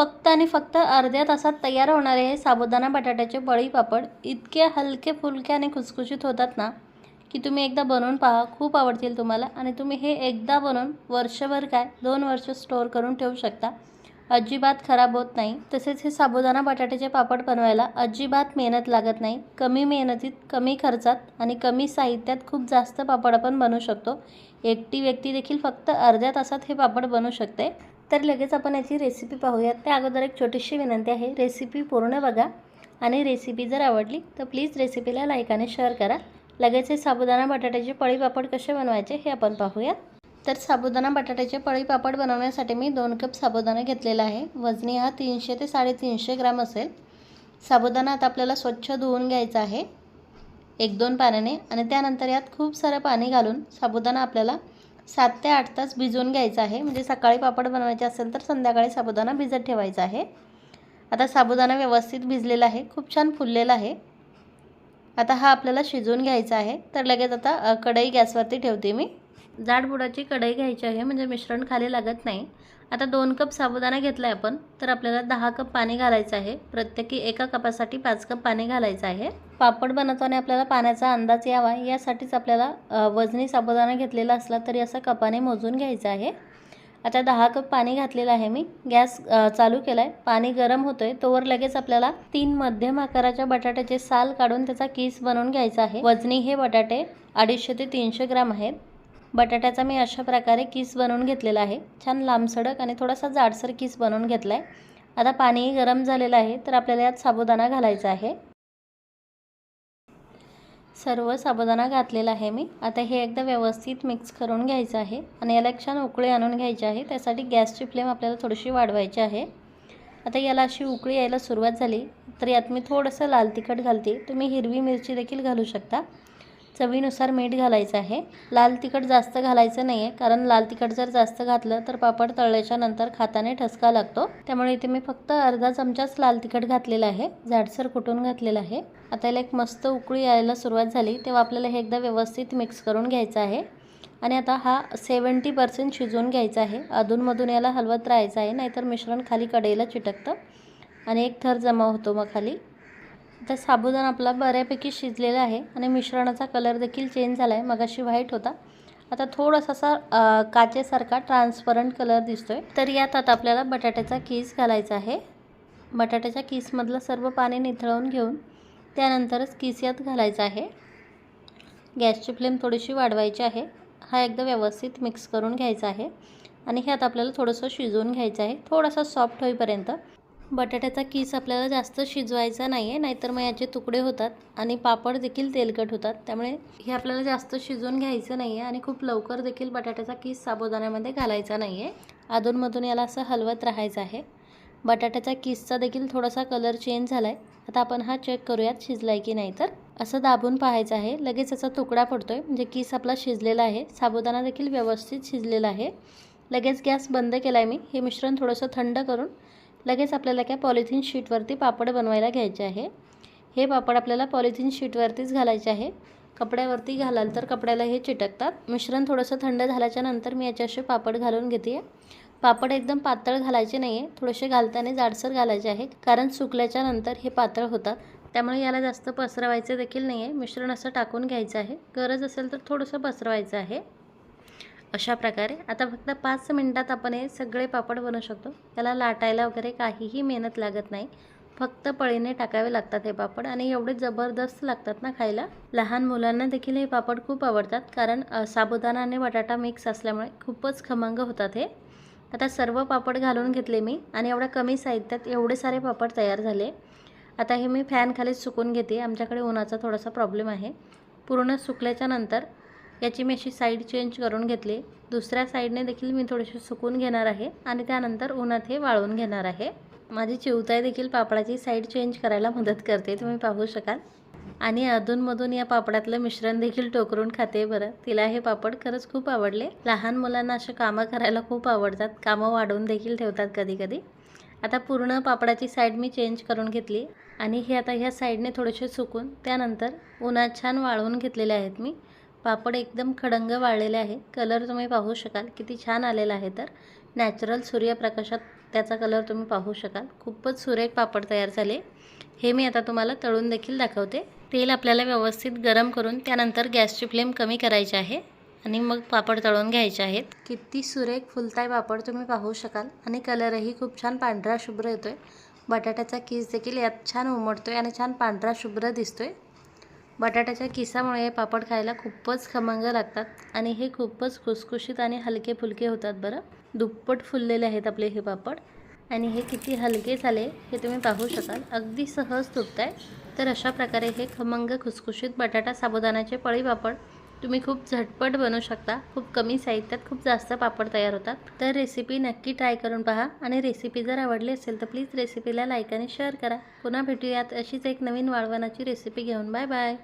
फक्त आणि फक्त अर्ध्या तासात तयार होणारे हे साबुदाणा बटाट्याचे पळी पापड इतके हलके फुलके आणि खुसखुशीत होतात ना की तुम्ही एकदा बनवून पहा, खूप आवडतील तुम्हाला. आणि तुम्ही हे एकदा बनवून वर्षभर काय 2 वर्ष स्टोअर करून ठेवू शकता, अजिबात खराब होत नाही. तसेच हे साबुदाणा बटाट्याचे पापड बनवायला अजिबात मेहनत लागत नाही. कमी मेहनतीत, कमी खर्चात आणि कमी साहित्यात खूप जास्त पापड आपण बनवू शकतो. एकटी व्यक्ती देखील फक्त अर्ध्या तासात हे पापड बनवू शकते. तर लगेच आपण याची रेसिपी पाहूयात. त्या अगोदर एक छोटीशी विनंती आहे, रेसिपी पूर्ण बघा आणि रेसिपी जर आवडली तर प्लीज रेसिपीला लाईक आणि शेअर करा. लगेच हे साबुदाणा बटाट्याचे पळी पापड कसे बनवायचे हे आपण पाहूयात. तर साबुदाणा बटाट्याचे पळी पापड बनवण्यासाठी मी 2 कप साबुदाणा घेतलेला आहे. वजनी हा 300 ते 350 ग्राम असेल. साबुदाणा आता आपल्याला स्वच्छ धुवून घ्यायचा आहे 1-2 पाण्याने आणि त्यानंतर यात खूप सारं पाणी घालून साबुदाणा आपल्याला 7 ते 8 तास भिजवून घ्यायचा आहे. म्हणजे सकाळी पापड बनवायचे असेल तर संध्याकाळी साबुदाणा भिजत ठेवायचा आहे. आता साबुदाणा व्यवस्थित भिजलेला आहे, खूप छान फुललेला आहे. आता हा आपल्याला शिजवून घ्यायचा आहे. तर लगेच आता कढई गॅसवरती ठेवते मी. जाड बुडाची कढई घ्यायची आहे म्हणजे मिश्रण खाली लागत नाही. आता 2 कप साबुदाणा घेतला आहे आपण, तर आपल्याला 10 कप पाणी घालायचं आहे. प्रत्येकी एका कपासाठी 5 कप पाणी घालायचं आहे. पापड बनवताना आपल्याला पाण्याचा अंदाज यावा यासाठीच आपल्याला वजनी साबुदाणा घेतलेला असला तरी असं कपाने मोजून घ्यायचं आहे. आता 10 कप पाणी घातलेलं आहे मी. गॅस चालू केला आहे. पाणी गरम होतं आहे तोवर लगेच आपल्याला 3 मध्यम आकाराच्या बटाट्याचे साल काढून त्याचा किस बनवून घ्यायचा आहे. वजनी हे बटाटे 250 ते 300 ग्राम आहेत. बटाट्याचा मी अशा प्रकारे किस बनवून घेतलेला आहे. छान लांबसडक आणि थोडासा जाडसर किस बनवून घेतला आहे. आता पाणीही गरम झालेलं आहे तर आपल्याला यात साबुदाणा घालायचा आहे. सर्व साबुदाणा घातलेला आहे मी. आता हे एकदा व्यवस्थित मिक्स करून घ्यायचं आहे आणि याला छान उकळी आणून घ्यायची आहे. त्यासाठी गॅसची फ्लेम आपल्याला थोडीशी वाढवायची आहे. आता याला अशी उकळी यायला सुरुवात झाली तर यात मी थोडंसं लाल तिखट घालते. तुम्ही हिरवी मिरची देखील घालू शकता. चवीनुसार मीठ घालायचं आहे. लाल तिखट जास्त घालायचं नाही आहे, कारण लाल तिखट जर जास्त घातलं तर पापड तळल्याच्या नंतर खाताना ठसका लागतो. त्यामुळे इथे मी फक्त अर्धा चमचाच लाल तिखट घातलेला आहे, जाडसर कुटून घातलेला आहे. आता याला एक मस्त उकळी यायला सुरुवात झाली तेव्हा आपल्याला हे एकदा व्यवस्थित मिक्स करून घ्यायचं आहे. आणि आता हा 70% शिजवून घ्यायचा आहे. अधूनमधून याला हलवत राहायचं आहे, नाहीतर मिश्रण खाली कढईला चिटकतं आणि एक थर जमा होतो मग खाली. आता साबुदाणा आपला बऱ्यापैकी शिजलेला आहे आणि मिश्रणाचा कलर देखील चेंज झाला आहे. मगाशी व्हाईट होता, आता थोडासा असा काचेसारखा ट्रान्सपरंट कलर दिसतोय. तर यात आता आपल्याला बटाट्याचा किस घालायचा आहे. बटाट्याच्या किसमधलं सर्व पाणी निथळून घेऊन त्यानंतरच किस यात घालायचा आहे. गॅसची फ्लेम थोडीशी वाढवायची आहे. हा एकदा व्यवस्थित मिक्स करून घ्यायचा आहे आणि ह्यात आपल्याला थोडंसं शिजवून घ्यायचं आहे, थोडासा सॉफ्ट होईपर्यंत. बटाट्याचा किस आपल्याला जास्त शिजवायचा नाही आहे, नाहीतर मग याचे तुकडे होतात आणि पापड देखील तेलकट होतात. त्यामुळे हे आपल्याला जास्त शिजवून घ्यायचं नाही आहे आणि खूप लवकर देखील बटाट्याचा किस साबुदाण्यामध्ये घालायचा नाही आहे. अधूनमधून याला असं हलवत राहायचं आहे. बटाट्याचा किसचा देखील थोडासा कलर चेंज झाला आहे. आता आपण हा चेक करूयात शिजला आहे की नाही. तर असं दाबून पाहायचं आहे. लगेच याचा तुकडा पडतोय म्हणजे किस आपला शिजलेला आहे. साबुदाणा देखील व्यवस्थित शिजलेला आहे. लगेच गॅस बंद केला आहे मी. हे मिश्रण थोडंसं थंड करून लगेच आपल्याला काय पॉलिथिन शीटवरती पापड बनवायला घ्यायचे आहे. हे पापड आपल्याला पॉलिथिन शीटवरतीच घालायचे आहे. कपड्यावरती घालाल तर कपड्याला हे चिटकतात. मिश्रण थोडंसं थंड झाल्याच्या नंतर मी याचे असे पापड घालून घेते. पापड एकदम पातळ घालायचे नाही आहे, थोडेसे घालताना जाडसर घालायचे आहे, कारण सुकल्याच्या नंतर हे पातळ होतात. त्यामुळे याला जास्त पसरवायचे देखील नाही आहे. मिश्रण असं टाकून घ्यायचं आहे. गरज असेल तर थोडंसं पसरवायचं आहे. अशा प्रकारे आता फक्त 5 मिनिटात आपण हे सगळे पापड बनवू शकतो. त्याला लाटायला वगैरे काहीही मेहनत लागत नाही. फक्त पळीने टाकावे लागतात हे पापड आणि एवढे जबरदस्त लागतात ना खायला. लहान मुलांना देखील हे पापड खूप आवडतात, कारण साबुदाणा आणि बटाटा मिक्स असल्यामुळे खूपच खमंग होतात हे. आता सर्व पापड घालून घेतले मी आणि एवढ्या कमी साहित्यात एवढे सारे पापड तयार झाले. आता हे मी फॅन खाली सुकून घेते. आमच्याकडे उन्हाचा थोडासा प्रॉब्लेम आहे. पूर्ण सुकल्याच्या नंतर याची मी अशी साईड चेंज करून घेतली. दुसऱ्या साईडने देखील मी थोडेसे सुकून घेणार आहे आणि त्यानंतर उन्हात हे वाळवून घेणार आहे. माझी चिवताई देखील पापडाची साईड चेंज करायला मदत करते, तुम्ही पाहू शकाल. आणि अधूनमधून या पापडातलं मिश्रण देखील टोकरून खाते बरं. तिला हे पापड खरंच खूप आवडले. लहान मुलांना असे कामं करायला खूप आवडतात. कामं वाढवून देखील ठेवतात कधी कधी. आता पूर्ण पापडाची साईड मी चेंज करून घेतली आणि हे आता ह्या साईडने थोडेसे सुकून त्यानंतर उन्हात छान वाळवून घेतलेले आहेत मी. पापड एकदम खडंग वाळलेले आहे. कलर तुम्ही पाहू शकाल किती छान आलेला आहे. तर नॅचरल सूर्यप्रकाशात त्याचा कलर तुम्ही पाहू शकाल. खूपच सुरेख पापड तयार झाले. हे मी आता तुम्हाला तळून देखील दाखवते. तेल आपल्याला व्यवस्थित गरम करून त्यानंतर गॅसची फ्लेम कमी करायची आहे आणि मग पापड तळून घ्यायचे आहेत. किती सुरेख फुलताय पापड तुम्ही पाहू शकाल आणि कलरही खूप छान पांढरा शुभ्र येतोय. बटाट्याचा किस देखील यात छान उमटतोय आणि छान पांढरा शुभ्र दिसतोय. बटाट्याच्या किसामुळे हे पापड खायला खूपच खमंग लागतात आणि हे खूपच खुसखुशीत आणि हलके फुलके होतात. बरं, दुप्पट फुललेले आहेत आपले हे पापड आणि हे किती हलके झाले हे तुम्ही पाहू शकाल. अगदी सहज तुटताय. तर अशा प्रकारे हे खमंग खुसखुशीत बटाटा साबुदाण्याचे पळी पापड तुम्ही खूप झटपट बनवू शकता. खूप कमी साहित्यात खूप जास्त पापड तयार होतात. तर रेसिपी नक्की ट्राय करून पहा आणि रेसिपी जर आवडली असेल तर प्लीज रेसिपीला लाईक आणि शेअर करा. पुन्हा भेटूयात अशीच एक नवीन वाळवणाची रेसिपी घेऊन. Bye bye.